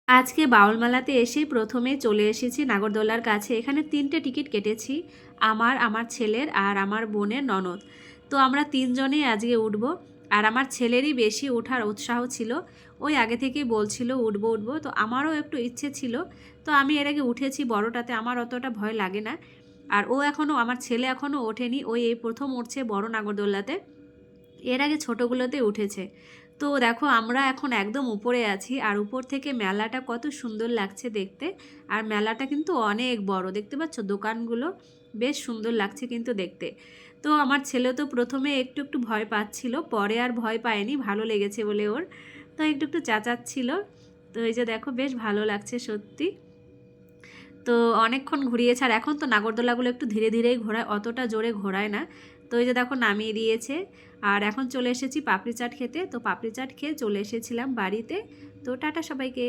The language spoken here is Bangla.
আজকে বাউল মেলাতে এসেই প্রথমে চলে এসেছি নাগরদোলার কাছে। এখানে ৩টে টিকিট কেটেছি, আমার ছেলের আর আমার বোনের ননদ। তো আমরা ৩ জনেই আজকে উঠবো। আর আমার ছেলেরই বেশি ওঠার উৎসাহ ছিল, ওই আগে থেকেই বলছিল উঠবো উঠবো। তো আমারও একটু ইচ্ছে ছিল, তো আমি এর আগে উঠেছি বড়টাতে, আমার অতটা ভয় লাগে না। আর আমার ছেলে এখনও ওঠেনি, ওই এই প্রথম উঠছে বড় নাগরদোলাতে, এর আগে ছোটোগুলোতে উঠেছে। তো দেখো আমরা এখন একদম উপরে আছি, আর উপর থেকে মেলাটা কত সুন্দর লাগছে দেখতে। আর মেলাটা কিন্তু অনেক বড়, দেখতে পাচ্ছ দোকানগুলো বেশ সুন্দর লাগছে কিন্তু দেখতে। তো আমার ছেলে তো প্রথমে একটু একটু ভয় পাচ্ছিল, পরে আর ভয় পায়নি, ভালো লেগেছে বলে ওর। তো একটু একটু চেঁচাচ্ছিল। তো এই যে দেখো বেশ ভালো লাগছে সত্যি। তো অনেকক্ষণ ঘুরিয়েছে, আর এখন তো নাগরদোলাগুলো একটু ধীরে ধীরেই ঘোরায়, অতটা জোরে ঘোরায় না। তো এই যে দেখো নামিয়ে দিয়েছে। আর এখন চলে এসেছি পাপড়ি চাট খেতে, তো পাপড়ি চাট খেয়ে চলে এসেছিলাম বাড়িতে। তো টাটা সবাইকে।